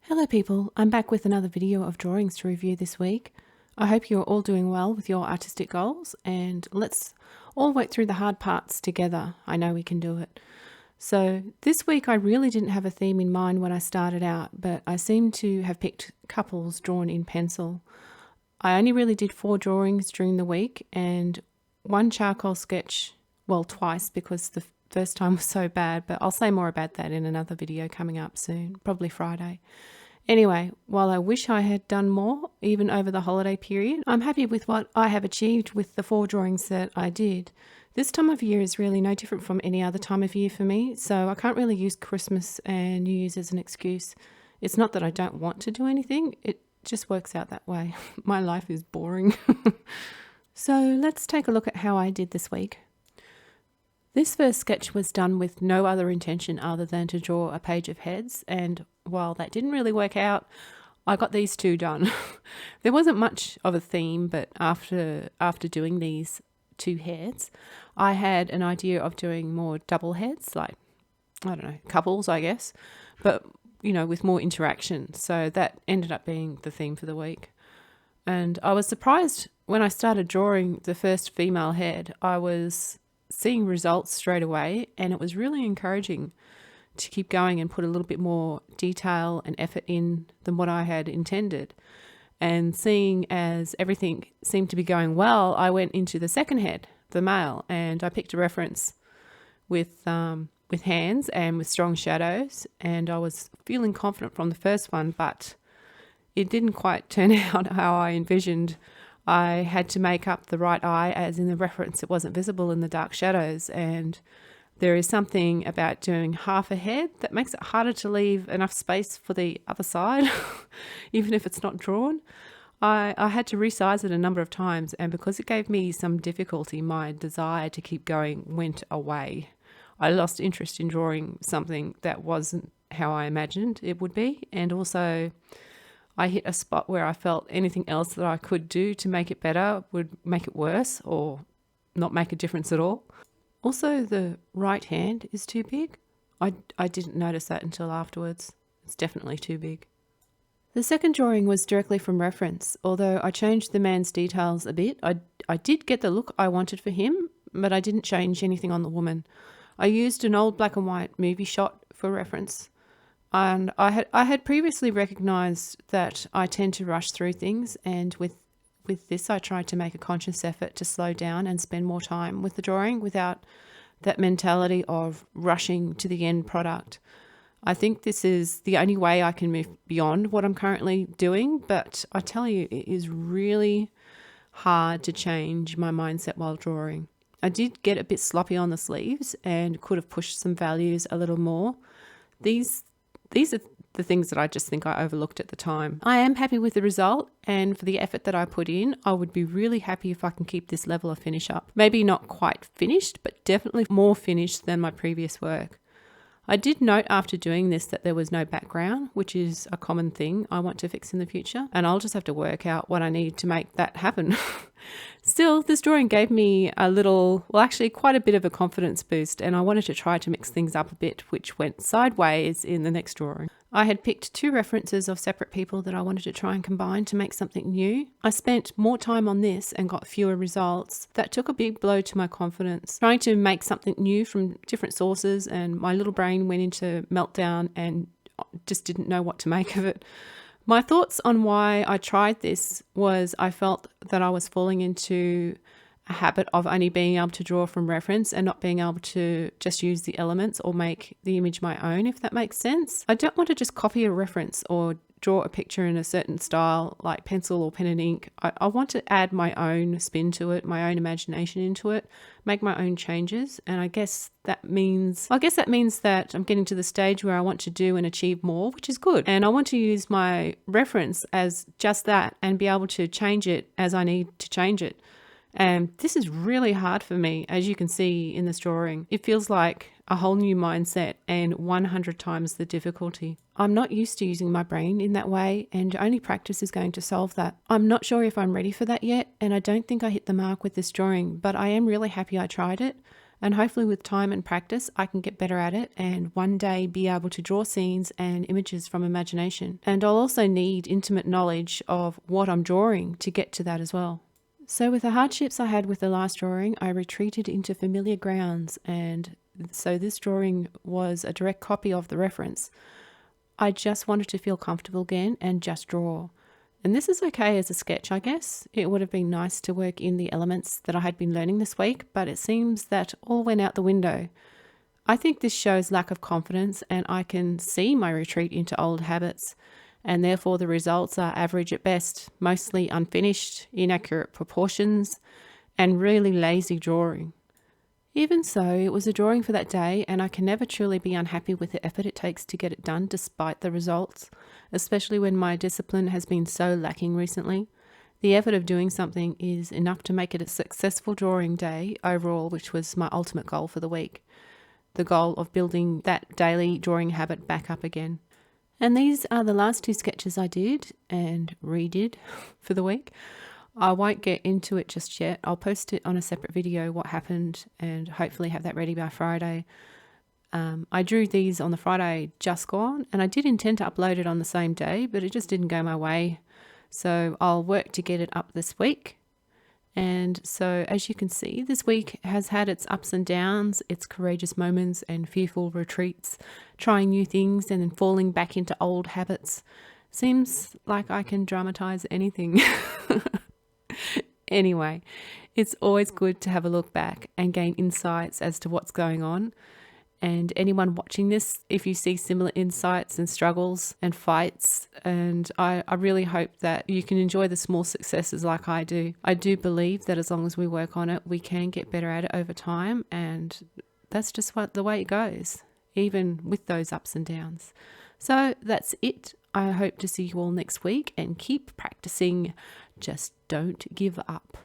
Hello people, I'm back with another video of drawings to review this week. I hope you're all doing well with your artistic goals, and let's all work through the hard parts together. I know we can do it. So this week I really didn't have a theme in mind when I started out, but I seem to have picked couples drawn in pencil. I only really did 4 drawings during the week and one charcoal sketch, well, twice because the first time was so bad, but I'll say more about that in another video coming up soon, probably Friday. Anyway, while I wish I had done more, even over the holiday period, I'm happy with what I have achieved with the 4 drawings that I did. This time of year is really no different from any other time of year for me, so I can't really use Christmas and New Year's as an excuse. It's not that I don't want to do anything, it just works out that way. My life is boring. So let's take a look at how I did this week. This first sketch was done with no other intention other than to draw a page of heads, and while that didn't really work out, I got these 2 done. There wasn't much of a theme, but after doing these 2 heads, I had an idea of doing more double heads, like, I don't know, couples, I guess, but, you know, with more interaction. So that ended up being the theme for the week. And I was surprised when I started drawing the first female head. I was seeing results straight away, and it was really encouraging to keep going and put a little bit more detail and effort in than what I had intended. And seeing as everything seemed to be going well, I went into the second head, the male, and I picked a reference with hands and with strong shadows, and I was feeling confident from the first one, but it didn't quite turn out how I envisioned. I had to make up the right eye, as in the reference it wasn't visible in the dark shadows, and there is something about doing half a head that makes it harder to leave enough space for the other side, even if it's not drawn. I had to resize it a number of times, and because it gave me some difficulty, my desire to keep going went away. I lost interest in drawing something that wasn't how I imagined it would be, and also I hit a spot where I felt anything else that I could do to make it better would make it worse or not make a difference at all. Also, the right hand is too big. I didn't notice that until afterwards. It's definitely too big. The second drawing was directly from reference. Although I changed the man's details a bit, I did get the look I wanted for him, but I didn't change anything on the woman. I used an old black and white movie shot for reference. And I had previously recognised that I tend to rush through things, and with this I tried to make a conscious effort to slow down and spend more time with the drawing without that mentality of rushing to the end product. I think this is the only way I can move beyond what I'm currently doing, but I tell you, it is really hard to change my mindset while drawing. I did get a bit sloppy on the sleeves and could have pushed some values a little more. These are the things that I just think I overlooked at the time. I am happy with the result, and for the effort that I put in, I would be really happy if I can keep this level of finish up. Maybe not quite finished, but definitely more finished than my previous work. I did note after doing this that there was no background, which is a common thing I want to fix in the future, and I'll just have to work out what I need to make that happen. Still, this drawing gave me actually quite a bit of a confidence boost, and I wanted to try to mix things up a bit, which went sideways in the next drawing. I had picked 2 references of separate people that I wanted to try and combine to make something new. I spent more time on this and got fewer results. That took a big blow to my confidence. Trying to make something new from different sources, and my little brain went into meltdown and just didn't know what to make of it. My thoughts on why I tried this was I felt that I was falling into a habit of only being able to draw from reference and not being able to just use the elements or make the image my own, if that makes sense. I don't want to just copy a reference or draw a picture in a certain style like pencil or pen and ink. I want to add my own spin to it, my own imagination into it, make my own changes, and I guess that means that I'm getting to the stage where I want to do and achieve more, which is good. And I want to use my reference as just that and be able to change it as I need to change it. And this is really hard for me, as you can see in this drawing. It feels like a whole new mindset and 100 times the difficulty. I'm not used to using my brain in that way, and only practice is going to solve that. I'm not sure if I'm ready for that yet, and I don't think I hit the mark with this drawing, but I am really happy I tried it. And hopefully with time and practice, I can get better at it and one day be able to draw scenes and images from imagination. And I'll also need intimate knowledge of what I'm drawing to get to that as well. So with the hardships I had with the last drawing, I retreated into familiar grounds, and so this drawing was a direct copy of the reference. I just wanted to feel comfortable again and just draw. And this is okay as a sketch, I guess. It would have been nice to work in the elements that I had been learning this week, but it seems that all went out the window. I think this shows lack of confidence, and I can see my retreat into old habits, and therefore the results are average at best, mostly unfinished, inaccurate proportions, and really lazy drawing. Even so, it was a drawing for that day, and I can never truly be unhappy with the effort it takes to get it done despite the results, especially when my discipline has been so lacking recently. The effort of doing something is enough to make it a successful drawing day overall, which was my ultimate goal for the week. The goal of building that daily drawing habit back up again. And these are the last two sketches I did and redid for the week. I won't get into it just yet. I'll post it on a separate video, what happened, and hopefully have that ready by Friday. I drew these on the Friday just gone, and I did intend to upload it on the same day, but it just didn't go my way. So I'll work to get it up this week. And so as you can see, this week has had its ups and downs, its courageous moments and fearful retreats, trying new things and then falling back into old habits. Seems like I can dramatize anything. Anyway, it's always good to have a look back and gain insights as to what's going on. And anyone watching this, if you see similar insights and struggles and fights, and I really hope that you can enjoy the small successes like I do. I do believe that as long as we work on it, we can get better at it over time, and that's just the way it goes, even with those ups and downs. So that's it. I hope to see you all next week and keep practicing. Just don't give up.